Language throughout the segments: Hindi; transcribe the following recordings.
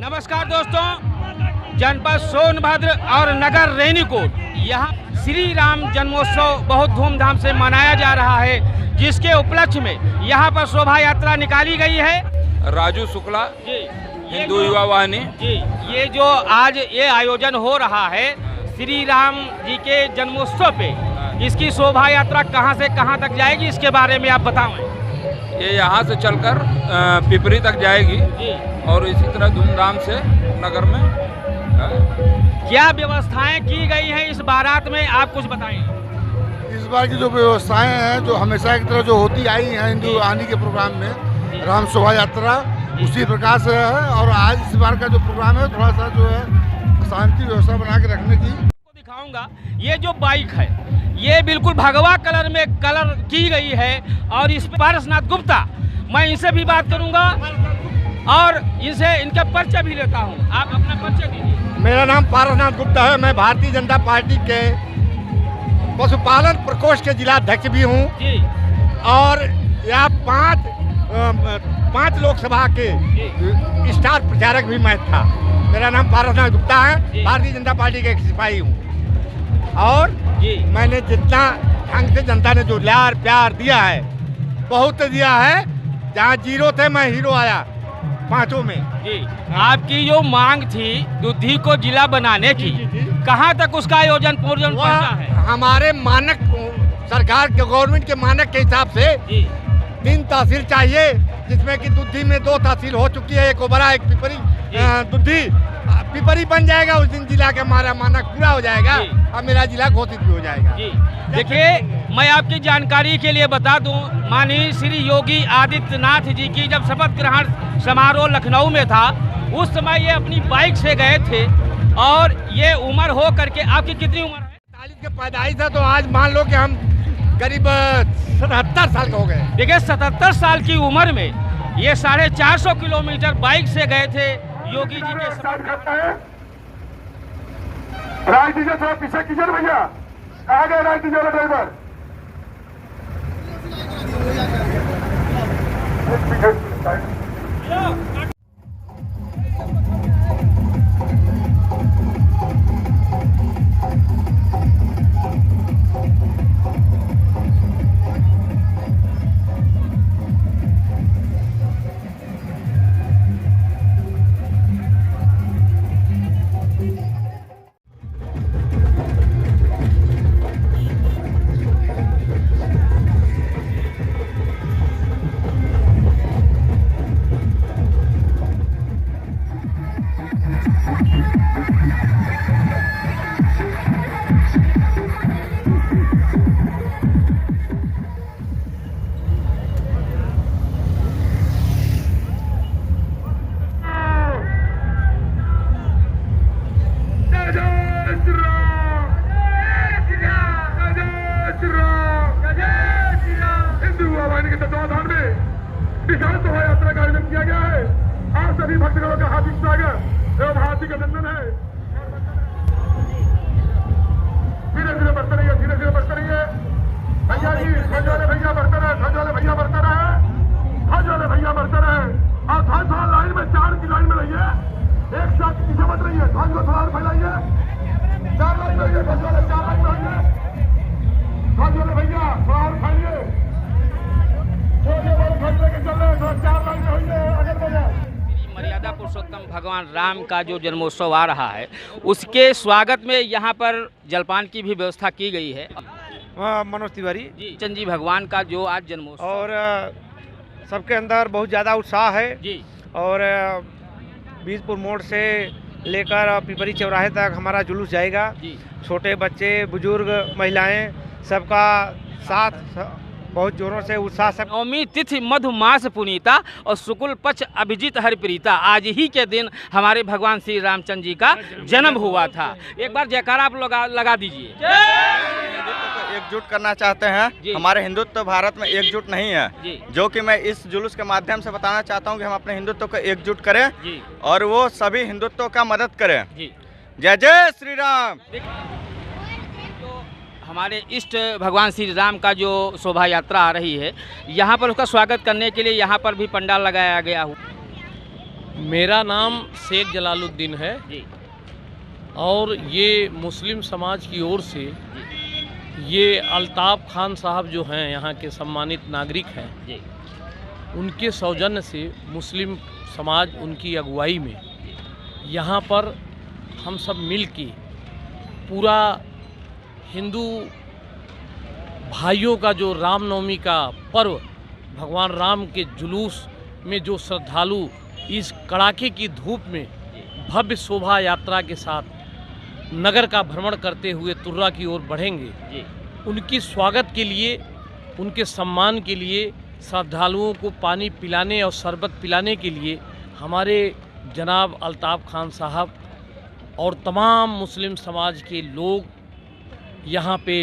नमस्कार दोस्तों, जनपद सोनभद्र और नगर रेनीकोट यहाँ श्री राम जन्मोत्सव बहुत धूमधाम से मनाया जा रहा है, जिसके उपलक्ष्य में यहाँ पर शोभा यात्रा निकाली गई है। राजू शुक्ला हिंदू युवा वाहिनी जी, ये जो आज ये आयोजन हो रहा है श्री राम जी के जन्मोत्सव पे, इसकी शोभा यात्रा कहाँ से कहाँ तक जाएगी, इसके बारे में आप बताएं। ये यहाँ से चलकर पिपरी तक जाएगी और इसी तरह धूमधाम से नगर में क्या व्यवस्थाएं की गई हैं इस बारात में, आप कुछ बताएं। इस बार की जो व्यवस्थाएं हैं जो हमेशा की तरह जो होती आई हैं हिंदू वाहिनी के प्रोग्राम में, राम शोभा यात्रा उसी प्रकार से है। और आज इस बार का जो प्रोग्राम है थोड़ा सा जो है शांति व्यवस्था बना के रखने की दिखाऊंगा। ये जो बाइक है ये बिल्कुल भगवा कलर में कलर की गई है और इस पर पारसनाथ गुप्ता, मैं इनसे भी बात करूंगा और इनसे इनका परिचय भी लेता हूं। आप अपना परिचय दीजिए। मेरा नाम पारसनाथ गुप्ता है। मैं भारतीय जनता पार्टी के पशुपालन प्रकोष्ठ के जिला अध्यक्ष भी हूं और यहाँ पाँच लोकसभा के स्टार प्रचारक भी मैं था। मेरा नाम पारसनाथ गुप्ता है, भारतीय जनता पार्टी के एक सिपाही हूँ और मैंने जितना ढंग से जनता ने जो लार प्यार दिया है बहुत दिया है। जहाँ जीरो थे मैं हीरो आया पांचों में। आपकी जो मांग थी दुधी को जिला बनाने की, कहाँ तक उसका आयोजन पूर्ण पहुंचा है? हमारे मानक सरकार के गवर्नमेंट के मानक के हिसाब से 3 तहसील चाहिए, जिसमें कि दुधी में 2 तहसील हो चुकी है, एक ओबरा एक पिपरी। दुधी पिपरी बन जाएगा उस दिन जिला के हमारा मानक पूरा हो जाएगा और मेरा जिला घोषित भी हो जाएगा। देखिए, मैं आपकी जानकारी के लिए बता दूं, माननीय श्री योगी आदित्यनाथ जी की जब शपथ ग्रहण समारोह लखनऊ में था, उस समय ये अपनी बाइक से गए थे और ये उम्र हो करके, आपकी कितनी उम्र है? 40 के पैदाइश है तो आज मान लो कि हम करीब 77 साल के हो गए। देखिए, 77 साल की उम्र में ये 450 किलोमीटर बाइक से गए थे योगी जी के साथ। राय दीजिए, थोड़ा पीछे कीजिए भैया। कहा गए राय दीजिए ड्राइवर? विशाल शोभा यात्रा का आयोजन किया गया है। आप सभी भक्तगणों का हार्दिक स्वागत एवं हार्दिक अभिनंदन है। धीरे धीरे बढ़ते रहिए, धीरे धीरे बढ़ते रहिए भैया जी। ध्वज वाले भैया बढ़ते रहे, ध्वज वाले भैया बढ़ते रहे, ध्वज वाले भैया बढ़ते रहे। और ध्वज वाला लाइन में 4 की लाइन में रहिए, एक साथ पीछे मत रहिए। ध्वज को थोड़ा फैलाइए, 4 लाइन में रहिए, ध्वज वाले 4 लाइन में रहिए। ध्वज वाले भैया थोड़ा और फैलिए, मर्यादा पुरुषोत्तम भगवान राम का जो जन्मोत्सव आ रहा है, उसके स्वागत में यहाँ पर जलपान की भी व्यवस्था की गई है। मनोज तिवारी जी, चंद जी भगवान का जो आज जन्मोत्सव, और सबके अंदर बहुत ज़्यादा उत्साह है जी। और बीजपुर मोड़ से लेकर पिपरी चौराहे तक हमारा जुलूस जाएगा जी। छोटे बच्चे, बुजुर्ग, महिलाएं, सबका साथ बहुत जोरों से उत्साह से। नवमी तिथि मधुमास पुनीता और शुक्ल पक्ष अभिजीत हरिप्रीता, आज ही के दिन हमारे भगवान श्री रामचंद्र जी का जन्म हुआ था। एक बार जयकारा आप लोग लगा दीजिए। एकजुट करना चाहते हैं। हमारे हिंदुत्व भारत में एकजुट नहीं है, जो कि मैं इस जुलूस के माध्यम से बताना चाहता हूं कि हम अपने हिंदुत्व को एकजुट करें और वो सभी हिंदुत्व का मदद करें। जय जय श्री राम। हमारे इष्ट भगवान श्री राम का जो शोभा यात्रा आ रही है, यहाँ पर उसका स्वागत करने के लिए यहाँ पर भी पंडाल लगाया गया हुआ। मेरा नाम शेख जलालुद्दीन है जी और ये मुस्लिम समाज की ओर से ये अल्ताफ़ खान साहब जो हैं यहाँ के सम्मानित नागरिक हैं जी उनके सौजन्य से मुस्लिम समाज उनकी अगुवाई में यहाँ पर हम सब मिल के पूरा हिंदू भाइयों का जो रामनवमी का पर्व भगवान राम के जुलूस में जो श्रद्धालु इस कड़ाके की धूप में भव्य शोभा यात्रा के साथ नगर का भ्रमण करते हुए तुर्रा की ओर बढ़ेंगे, जी उनकी स्वागत के लिए, उनके सम्मान के लिए, श्रद्धालुओं को पानी पिलाने और शरबत पिलाने के लिए हमारे जनाब अल्ताफ़ खान साहब और तमाम मुस्लिम समाज के लोग यहाँ पे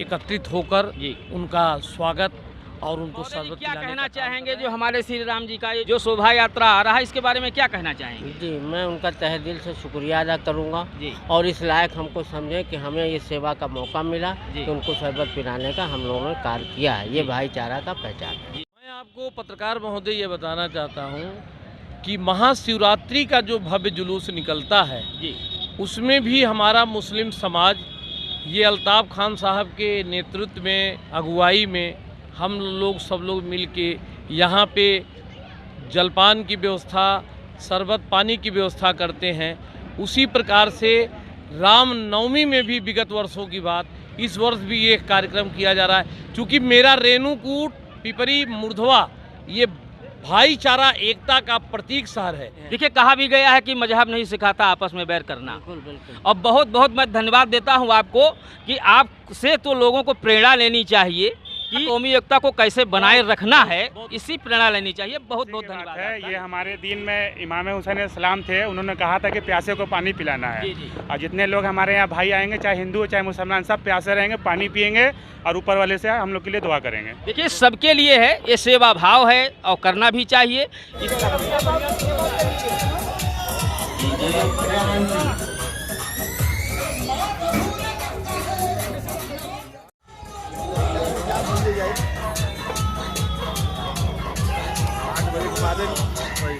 एकत्रित होकर जी उनका स्वागत और उनको शरबत क्या पिलाने कहना का काम चाहेंगे जो हमारे श्री राम जी का ये जो शोभा यात्रा आ रहा है इसके बारे में क्या कहना चाहेंगे? जी, मैं उनका तहे दिल से शुक्रिया अदा करूंगा जी और इस लायक हमको समझे कि हमें ये सेवा का मौका मिला जी। कि उनको शरबत पिलाने का हम लोगों ने कार्य किया है। ये भाईचारा का पहचान है। मैं आपको पत्रकार महोदय ये बताना चाहता हूँ कि महाशिवरात्रि का जो भव्य जुलूस निकलता है जी उसमें भी हमारा मुस्लिम समाज ये अल्ताफ़ खान साहब के नेतृत्व में, अगुवाई में हम लोग सब लोग मिल के यहाँ पे जलपान की व्यवस्था, शरबत पानी की व्यवस्था करते हैं। उसी प्रकार से रामनवमी में भी विगत वर्षों की बात, इस वर्ष भी ये कार्यक्रम किया जा रहा है। चूँकि मेरा रेणुकूट पिपरी मुर्धवा ये भाईचारा एकता का प्रतीक शहर है। देखिए, कहा भी गया है कि मजहब नहीं सिखाता आपस में बैर करना। बिल्कुल बिल्कुल। और बहुत बहुत मैं धन्यवाद देता हूं आपको कि आपसे तो लोगों को प्रेरणा लेनी चाहिए कि कौमी एकता को कैसे बनाए रखना है, इसी प्रेरणा लेनी चाहिए। बहुत बहुत धन्यवाद है। आपका। ये हमारे दीन में इमाम हुसैन सलाम थे, उन्होंने कहा था कि प्यासे को पानी पिलाना है। जी, जी। और जितने लोग हमारे यहाँ भाई आएंगे, चाहे हिंदू हो चाहे मुसलमान, सब प्यासे रहेंगे, पानी पिएंगे और ऊपर वाले से हम लोग के लिए दुआ करेंगे। देखिए, सबके लिए है, ये सेवा भाव है और करना भी चाहिए।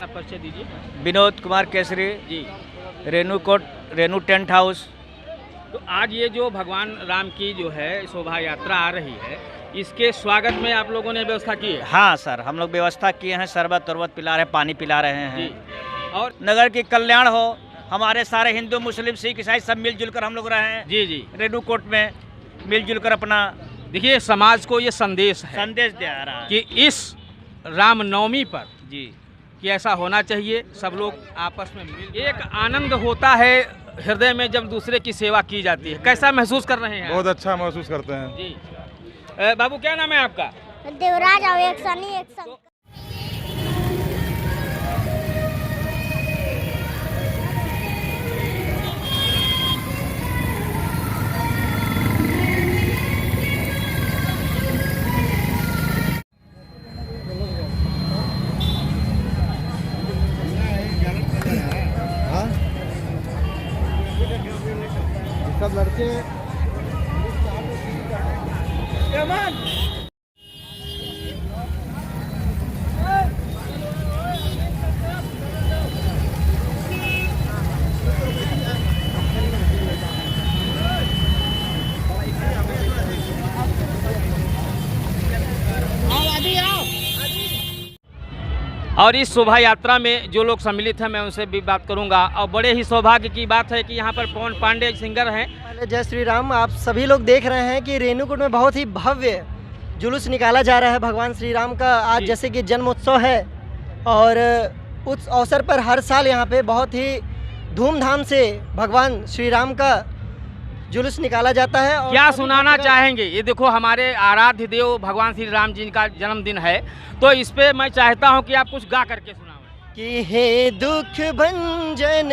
परिचय दीजिए। विनोद कुमार केसरी, जी, रेणु टेंट हाउस। तो आज ये जो भगवान राम की जो है शोभा यात्रा आ रही है, इसके स्वागत में आप लोगों ने व्यवस्था की है? हाँ सर, हम लोग व्यवस्था किए हैं, शरबत तरबत पिला रहे हैं, पानी पिला रहे जी। हैं। और नगर की कल्याण हो, हमारे सारे हिंदू मुस्लिम सिख ईसाई सब मिलजुल कर हम लोग रहे हैं। जी जी, रेणुकूट में मिलजुल कर अपना देखिए, समाज को ये संदेश है संदेश दे रहा है कि इस रामनवमी पर जी कि ऐसा होना चाहिए, सब लोग आपस में मिल। एक आनंद होता है हृदय में जब दूसरे की सेवा की जाती है। कैसा महसूस कर रहे हैं? बहुत अच्छा महसूस करते हैं जी। बाबू, क्या नाम है आपका? देवराज और एक सनी एक संग। सब लड़के और इस शोभा यात्रा में जो लोग सम्मिलित हैं मैं उनसे भी बात करूंगा। और बड़े ही सौभाग्य की बात है कि यहाँ पर पवन पांडे सिंगर हैं। पहले जय श्री राम। आप सभी लोग देख रहे हैं कि रेणुकूट में बहुत ही भव्य जुलूस निकाला जा रहा है भगवान श्री राम का। आज जैसे कि जन्मोत्सव है और उस अवसर पर हर साल यहाँ पे बहुत ही धूमधाम से भगवान श्री राम का जुलूस निकाला जाता है। और क्या सुनाना चाहेंगे? ये देखो, हमारे आराध्य देव भगवान श्री राम जी का जन्मदिन है, तो इस पे मैं चाहता हूँ कि आप कुछ गा करके सुनाओ। कि हे दुख भंजन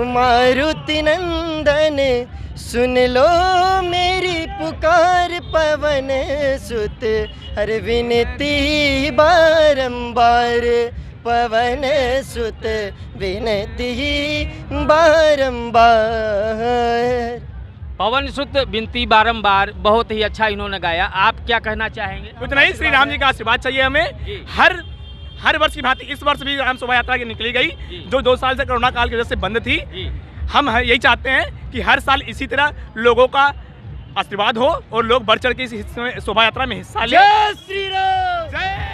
मारुति नंदन, सुन लो मेरी पुकार पवन सुत, हर विनती बारंबार पवन सुत, विनती बारंबार। पवन सुत विनती बारंबार, बहुत ही अच्छा इन्होंने गाया। आप क्या कहना चाहेंगे? उतना ही श्री राम जी का आशीर्वाद चाहिए हमें। हर वर्ष की भांति इस वर्ष भी राम शोभा यात्रा की निकली गई, जो 2 साल से कोरोना काल की वजह से बंद थी। हम यही चाहते हैं कि हर साल इसी तरह लोगों का आशीर्वाद हो और लोग बढ़ चढ़ के इस शोभा यात्रा में हिस्सा लें। जय श्री राम। जय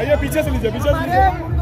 आइए पीछे से लीजिए, पीछे से लीजिए।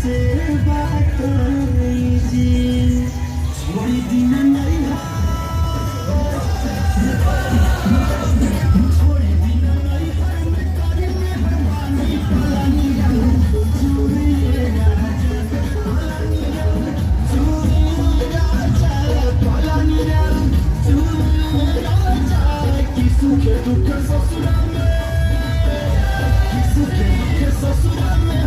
से बात कीजिए, छोड़ी दिन नहीं Suke duke sosura me,